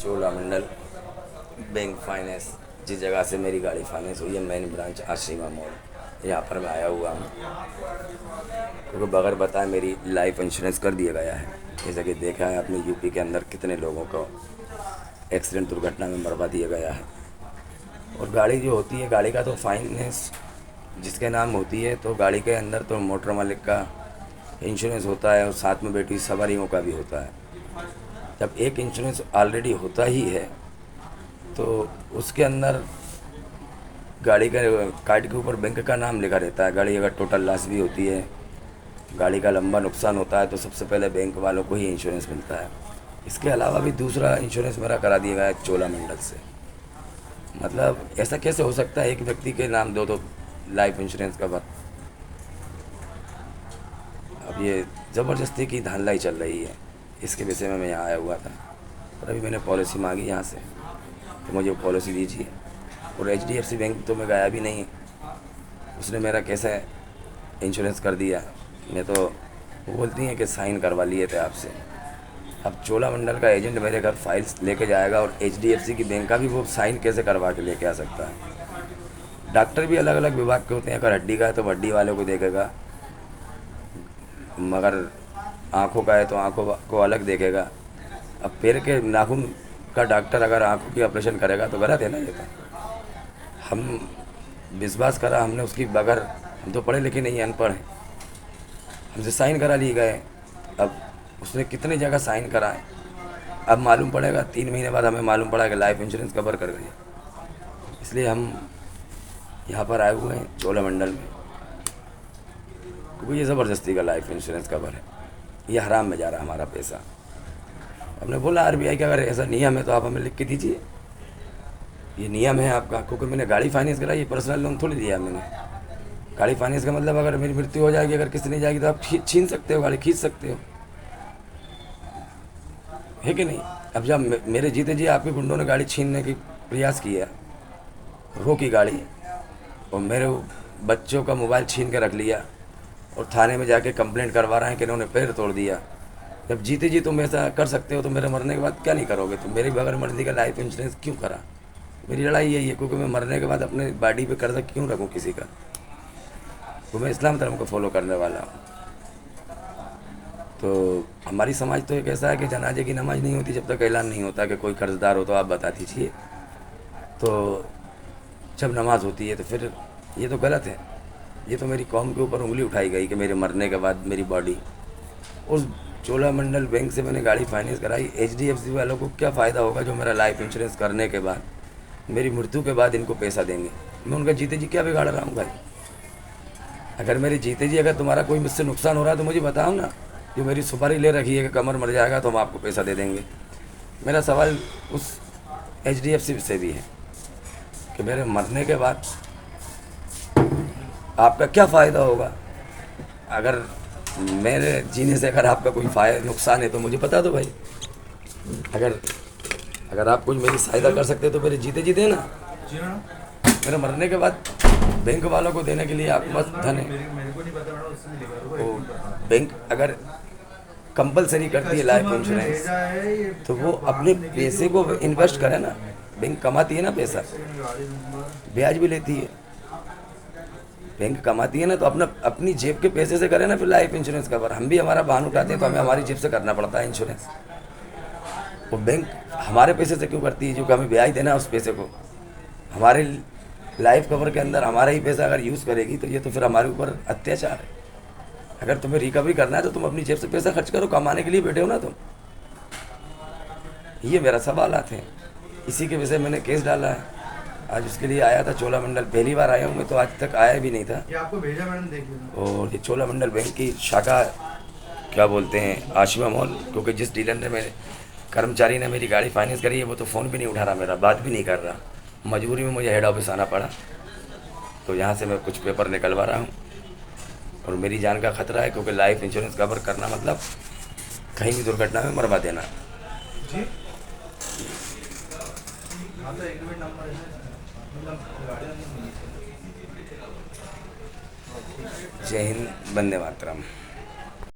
Cholamandalam bank finance, जिस जगह से मेरी गाड़ी फाइनेंस हुई है, मेन ब्रांच आशिमा मॉल, यहाँ पर मैं आया हुआ हूँ क्योंकि बगैर बताए मेरी लाइफ इंश्योरेंस कर दिया गया है। जैसा कि देखा है आपने यूपी के अंदर कितने लोगों को एक्सीडेंट दुर्घटना में मरवा दिया गया है। और गाड़ी जो होती है, गाड़ी का तो फाइनेंस जिसके नाम होती है, तो गाड़ी के अंदर तो मोटर मालिक का इंश्योरेंस होता है और साथ में बैठी सवारियों का भी होता है। जब एक इंश्योरेंस ऑलरेडी होता ही है तो उसके अंदर गाड़ी का कार्ड के ऊपर बैंक का नाम लिखा रहता है। गाड़ी अगर टोटल लॉस भी होती है, गाड़ी का लंबा नुकसान होता है, तो सबसे पहले बैंक वालों को ही इंश्योरेंस मिलता है। इसके अलावा भी दूसरा इंश्योरेंस मेरा करा दिया गया है चोलामंडल से। मतलब ऐसा कैसे हो सकता है एक व्यक्ति के नाम दो दो लाइफ इंश्योरेंस कवर। अब ये ज़बरदस्ती की धांधलाई चल रही है, इसके विषय में मैं यहाँ आया हुआ था। और अभी मैंने पॉलिसी मांगी यहाँ से, तो मुझे पॉलिसी दीजिए। और HDFC बैंक तो मैं गया भी नहीं, उसने मेरा कैसे इंश्योरेंस कर दिया। मैं तो वो बोलती हैं कि साइन करवा लिए थे आपसे। अब चोलामंडल का एजेंट मेरे घर फाइल्स लेके जाएगा और HDFC की बैंक का भी वो साइन कैसे करवा के लेके आ सकता है। डॉक्टर भी अलग अलग विभाग के होते हैं, अगर हड्डी का है तो हड्डी वालों को देखेगा, मगर आँखों का है तो आँखों को अलग देखेगा। अब पैर के नाखून का डॉक्टर अगर आँखों की ऑपरेशन करेगा तो गलत है ना। ये तो हम विश्वास करा हमने उसकी, बगैर हम तो पढ़े लिखे नहीं, अनपढ़ हैं, हमसे साइन करा लिए गए। अब उसने कितनी जगह साइन कराए, अब मालूम पड़ेगा 3 महीने बाद हमें मालूम पड़ा कि लाइफ इंश्योरेंस कवर कर गई। इसलिए हम यहाँ पर आए हुए हैं चोलामंडल में, क्योंकि ये ज़बरदस्ती का लाइफ इंश्योरेंस कवर है, ये हराम में जा रहा है हमारा पैसा। हमने बोला RBI का अगर ऐसा नियम है तो आप हमें लिख के दीजिए, ये नियम है आपका। क्योंकि मैंने गाड़ी फाइनेंस कराई, ये पर्सनल लोन थोड़ी दिया मैंने। गाड़ी फाइनेंस का मतलब अगर मेरी मृत्यु हो जाएगी, अगर किसी ने जाएगी तो आप छीन सकते हो, गाड़ी खींच सकते हो, है कि नहीं। अब जब मेरे जीते जी आपके गुंडों ने गाड़ी छीनने की प्रयास किया, रोकी गाड़ी, और मेरे बच्चों का मोबाइल छीन के रख लिया और थाने में जाके कंप्लेंट करवा रहे हैं कि इन्होंने पैर तोड़ दिया। जब जीते जी तुम ऐसा कर सकते हो तो मेरे मरने के बाद क्या नहीं करोगे तुम। मेरी बगैर मर्जी का लाइफ इंश्योरेंस क्यों करा। मेरी लड़ाई यही है, क्योंकि मैं मरने के बाद अपने बॉडी पे कर्जा क्यों रखूँ किसी का। तो मैं इस्लाम धर्म को फॉलो करने वाला हूँ। तो हमारी समाज तो एक ऐसा है कि जनाजे की नमाज नहीं होती जब तक ऐलान नहीं होता कि कोई कर्जदार हो तो आप बता दीजिए। तो जब नमाज होती है तो फिर ये तो गलत है। ये तो मेरी कौम के ऊपर उंगली उठाई गई कि मेरे मरने के बाद मेरी बॉडी। उस चोलामंडल बैंक से मैंने गाड़ी फाइनेंस कराई, HDFC वालों को क्या फ़ायदा होगा जो मेरा लाइफ इंश्योरेंस करने के बाद मेरी मृत्यु के बाद इनको पैसा देंगे। मैं उनका जीते जी क्या बिगाड़ रहा हूँ भाई। अगर मेरे जीते जी अगर तुम्हारा कोई मुझसे नुकसान हो रहा है तो मुझे बताओ ना। जो मेरी सुपारी ले रखी है कि कमर मर जाएगा तो हम आपको पैसा दे देंगे। मेरा सवाल उस HDFC से भी है कि मेरे मरने के बाद आपका क्या फ़ायदा होगा। अगर मेरे जीने से अगर आपका कोई नुकसान है तो मुझे बता दो भाई। अगर आप कुछ मेरी सहायता कर सकते तो मेरे जीते जी देना। मेरे मरने के बाद बैंक वालों को देने के लिए आपके पास धन है। तो बैंक अगर कंपलसरी करती है लाइफ इंश्योरेंस तो वो अपने पैसे को इन्वेस्ट करे ना। बैंक कमाती है ना पैसा, ब्याज भी लेती है। बैंक कमाती है ना, तो अपनी जेब के पैसे से करे ना फिर लाइफ इंश्योरेंस कवर। हम भी हमारा वाहन उठाते हैं तो हमें हमारी जेब से करना पड़ता है इंश्योरेंस। वो बैंक हमारे पैसे से क्यों करती है, जो कि हमें ब्याज देना है उस पैसे को। हमारे लाइफ कवर के अंदर हमारा ही पैसा अगर यूज़ करेगी तो ये तो फिर हमारे ऊपर अत्याचार है। अगर तुम्हें रिकवरी करना है तो तुम अपनी जेब से पैसा खर्च करो, कमाने के लिए बैठे हो ना तुम। ये मेरा सवालात है, इसी के विषय मैंने केस डाला है। आज उसके लिए आया था चोलामंडल, पहली बार आया हूँ मैं, तो आज तक आया भी नहीं था। ये आपको भेजा मैंने, देख लिया। और ये चोलामंडल बैंक की शाखा क्या बोलते हैं आशिमा मॉल, क्योंकि जिस डीलर ने मेरे कर्मचारी ने मेरी गाड़ी फाइनेंस करी है वो तो फ़ोन भी नहीं उठा रहा, मेरा बात भी नहीं कर रहा। मजबूरी में मुझे हेड ऑफिस आना पड़ा, तो यहाँ से मैं कुछ पेपर निकलवा रहा हूँ। और मेरी जान का खतरा है, क्योंकि लाइफ इंश्योरेंस कवर करना मतलब कहीं भी दुर्घटना में मरवा देना। जी हाँ, तो एग्रीमेंट नंबर है, मतलब गाड़ी। जय हिंद, वंदे मातरम।